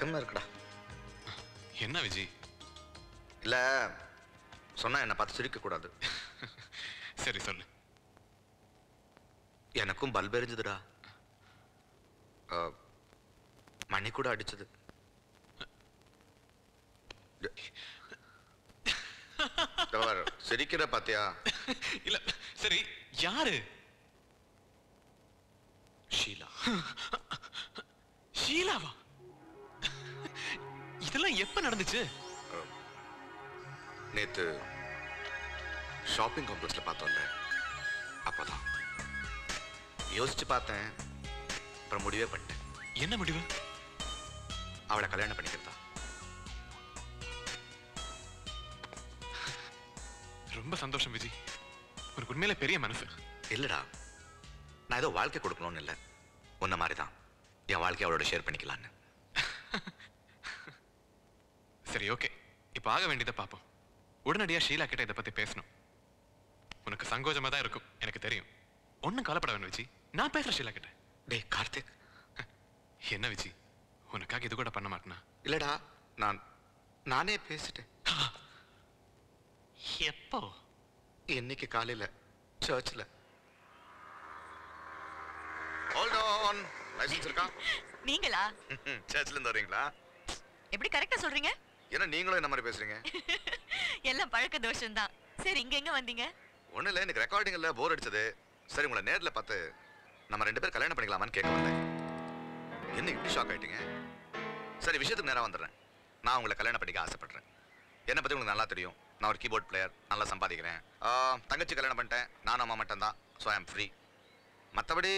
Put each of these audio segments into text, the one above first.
வெக்கமா இருக்குடா. என்ன விஜி? இல்ல சொன்னா என்ன பார்த்து சிரிக்க கூடாது. சரி சொல்லு. எனக்கும் பல்ப் எரிஞ்சதுடா. மணி கூட அடிச்சது. சிரிக்கிற பாத்தியா? இல்ல சரி, யாரு? ஷீலா. ஷீலாவா? இதெல்லாம் எப்ப நடந்துச்சு? நேத்து ஷாப்பிங் காம்ப்ளெக்ஸ்ல பார்த்தோம்ல, அப்பதான் யோசிச்சு பார்த்தேன். அப்புறம் முடிவே பண்ணிட்டேன். என்ன முடிவு? அவளை கல்யாணம் பண்ணிக்கிறதா. ரொம்ப சந்தோஷம் விஜி, உனக்கு உண்மையில பெரிய மனசு. இல்லடா, நான் ஏதோ வாழ்க்கை கொடுக்கணும்னு இல்லை, உன்ன மாதிரி தான் என் வாழ்க்கையை அவளோட ஷேர் பண்ணிக்கலான்னு. சரி ஓகே, இப்ப ஆக வேண்டியதை பார்ப்போம். உடனடியா ஷீலா கிட்ட இதை பத்தி பேசணும். உனக்கு சங்கோஜமா தான் இருக்கும், எனக்கு தெரியும். ஒன்னும் கவலைப்பட வேணும் விஜி, நான் பேசுறேன் ஷீலா கிட்ட. டேய் கார்த்திக். என்ன விஜி, உனக்காக இது கூட பண்ண மாட்டேனா? இல்லடா, நானே பேசிட்டேன். எப்போ? இன்னைக்கு காலையில சர்ச்சில். Hold on. லைசென்ஸ் இருக்கா? நீங்களா? சர்ச்சில் இருந்து வரீங்களா? எப்படி கரெக்டா சொல்றீங்க? ஏன்னா நீங்களும் என்ன மாதிரி பேசுறீங்க? எல்லாம் பழக்க தோஷம் தான். சரி, இங்க எங்க வந்தீங்க? ஒண்ணு இல்ல, எனக்கு ரெக்கார்டிங் இல்ல, போர் அடிச்சது. சரி, உங்களை நேர்ல பார்த்து நம்ம 2 பேரும் கல்யாணம் பண்ணிக்கலாமான்னு கேட்க வந்தேன். என்ன இப்படி ஷாக் ஆயிட்டீங்க? சரி, விஷயத்துக்கு நேரா வந்துடுறேன். நான் உங்களை கல்யாணம் பண்ணிக்க ஆசைப்படுறேன். என்னை பத்தி உங்களுக்கு நல்லா தெரியும். நான் ஒரு கீபோர்ட் பிளேயர், நல்லா சம்பாதிக்கிறேன். தங்கச்சி கல்யாணம் பண்ணிட்டேன், நானும் அம்மா மட்டும் தான். So I am free. மற்றபடி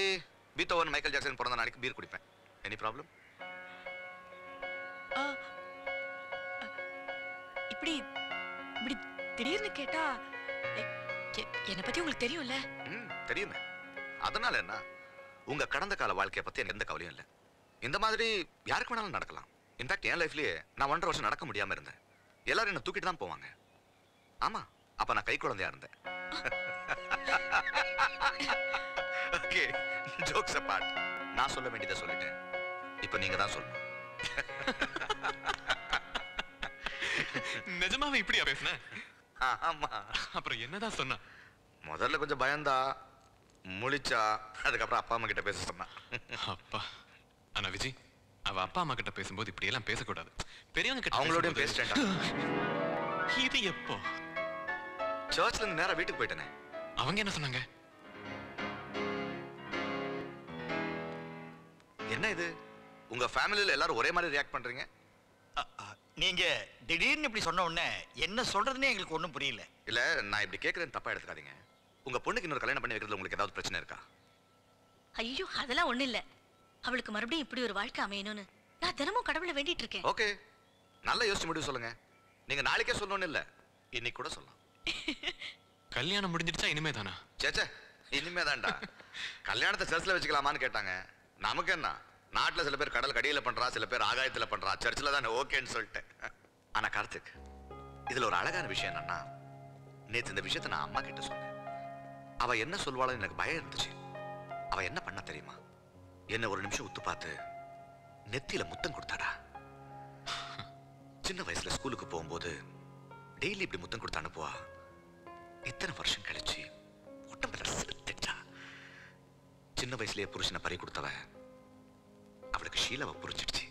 பீத்தோவன், மைக்கேல் ஜாக்சன் பிறந்த நாளைக்கு பீர் குடிப்பேன். Any problem? இப்படி இப்படி திடீர்னு கேட்டா என்னை பத்தி உங்களுக்கு தெரியும்ல? தெரியுமே. அதனால என்ன, உங்க கடந்த கால வாழ்க்கையை பத்தி எனக்கு எந்த கவலையும் இல்லை. இந்த மாதிரி யாருக்கு வேணாலும் நடக்கலாம். இன்ஃபேக்ட் என் லைஃப்லயே நான் 1.5 வருஷம் நடக்க முடியாம இருந்தேன். எல்லாரும் என்ன தூக்கிட்டு தான் போவாங்க. ஆமா, அப்ப நான் கை குழந்தையா இருந்தேன். Okay, jokes abort. நான் சொல்ல வேண்டியதை சொல்லிட்டேன். இப்போ நீங்க தான் சொல்லணும். நிஜமாவே இப்படியா பேசுன? ஆமா. அப்புறம் என்னதான் சொன்னா? முதல்ல கொஞ்சம் பயந்தா, முழிச்சா, அதுக்கப்புறம் அப்பா அம்மா கிட்ட பேச சொன்னா. அப்பா. ஆனா விஜய், அவ அப்பா அம்மா கிட்ட பேசும்போது இப்படி எல்லாம் பேசக்கூடாது. பெரியவங்க கிட்ட அவங்களோடய பேசிட்டேன்டா. இது எப்போ? சர்ச்ல இருந்து நேரா வீட்டுக்கு போயிட்டேனே. அவங்க என்ன சொன்னாங்க? என்ன இது, உங்க ஃபேமிலில எல்லாரும் ஒரே மாதிரி ரியாக்ட் பண்றீங்க? நீங்க திடீர்னு இப்படி சொன்ன உடனே என்ன சொல்றதுன்னே எங்களுக்கு ஒன்றும் புரியல. இல்ல, நான் இப்படி கேட்கறேன்னு தப்பா எடுத்துக்காதீங்க. உங்க பொண்ணுக்கு இன்னொரு கல்யாணம் பண்ணி வைக்கிறதுல உங்களுக்கு ஏதாவது பிரச்சனை இருக்கா? ஐயோ, அதெல்லாம் ஒண்ணு இல்ல. அவளுக்கு மறுபடியும் இப்படி ஒரு வாழ்க்கை அமையணும்னு நான் தினமும் கடவுளை வேண்டிட்டு இருக்கேன். ஓகே, நல்லா யோசிச்சு முடிவு சொல்லுங்க. நீங்க நாளைக்கே சொல்லணும்னு இல்ல, இன்னைக்கு கூட சொல்லலாம். கல்யாணம் முடிஞ்சிடுச்சா இனிமே தானா? சேச்சே, இனிமே தான்டா. கல்யாணத்தை சர்ச்சில் வச்சுக்கலாமான்னு கேட்டாங்க. நமக்கு என்ன, நாட்டில் சில பேர் கடல் கடியில பண்றா, சில பேர் ஆகாயத்துல பண்றா. சர்ச்சில் தான் ஓகேன்னு சொல்லிட்டேன். ஆனா கார்த்திக், இதுல ஒரு அழகான விஷயம் என்னன்னா, நேத்து இந்த விஷயத்த நான் அம்மா கிட்ட சொன்னேன். அவ என்ன சொல்வாளோ எனக்கு பயம் இருந்துச்சு. அவ என்ன பண்ண தெரியுமா? என்ன ஒரு நிமிஷம் உத்து பார்த்து நெத்தியில முத்தம் கொடுத்தாடா. சின்ன வயசுல ஸ்கூலுக்கு போகும்போது டெய்லி இப்படி முத்தம் கொடுத்து அனுப்புவா. இத்தனை வருஷம் கழிச்சு உடம்புல செலுத்திட்டா. சின்ன வயசுலயே புருஷனை பறி கொடுத்தவ அவளுக்கு ஷீலாவை புரிஞ்சிடுச்சு.